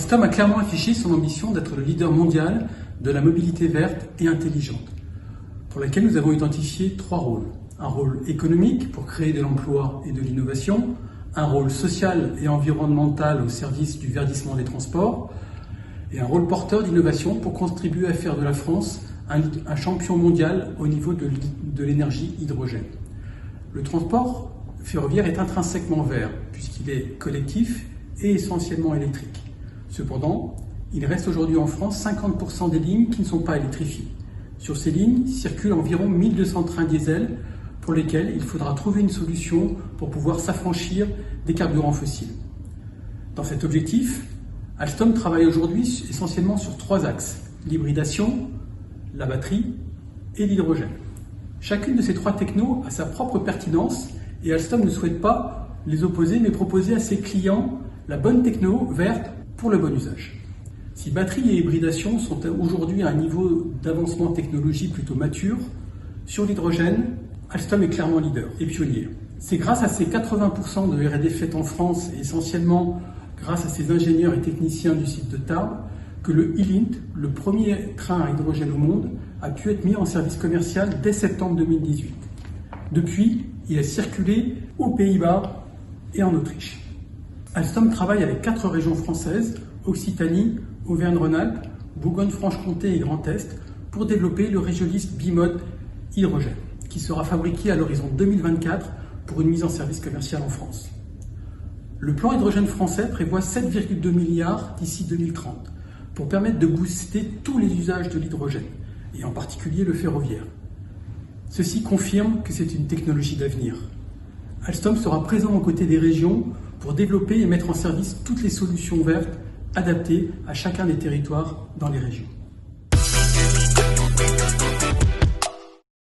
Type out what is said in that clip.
Alstom a clairement affiché son ambition d'être le leader mondial de la mobilité verte et intelligente, pour laquelle nous avons identifié 3 rôles. Un rôle économique pour créer de l'emploi et de l'innovation, un rôle social et environnemental au service du verdissement des transports, et un rôle porteur d'innovation pour contribuer à faire de la France un champion mondial au niveau de l'énergie hydrogène. Le transport ferroviaire est intrinsèquement vert, puisqu'il est collectif et essentiellement électrique. Cependant, il reste aujourd'hui en France 50% des lignes qui ne sont pas électrifiées. Sur ces lignes circulent environ 1200 trains diesel pour lesquels il faudra trouver une solution pour pouvoir s'affranchir des carburants fossiles. Dans cet objectif, Alstom travaille aujourd'hui essentiellement sur 3 axes: l'hybridation, la batterie et l'hydrogène. Chacune de ces 3 technos a sa propre pertinence et Alstom ne souhaite pas les opposer mais proposer à ses clients la bonne techno verte pour le bon usage. Si batterie et hybridation sont aujourd'hui à un niveau d'avancement technologique plutôt mature, sur l'hydrogène, Alstom est clairement leader et pionnier. C'est grâce à ces 80% de R&D faits en France et essentiellement grâce à ses ingénieurs et techniciens du site de Tarbes que le e-Lint, le premier train à hydrogène au monde, a pu être mis en service commercial dès septembre 2018. Depuis, il a circulé aux Pays-Bas et en Autriche. Alstom travaille avec 4 régions françaises, Occitanie, Auvergne-Rhône-Alpes, Bourgogne-Franche-Comté et Grand Est, pour développer le régioniste bimode hydrogène, qui sera fabriqué à l'horizon 2024 pour une mise en service commercial en France. Le plan hydrogène français prévoit 7,2 milliards d'ici 2030 pour permettre de booster tous les usages de l'hydrogène, et en particulier le ferroviaire. Ceci confirme que c'est une technologie d'avenir. Alstom sera présent aux côtés des régions pour développer et mettre en service toutes les solutions vertes adaptées à chacun des territoires dans les régions.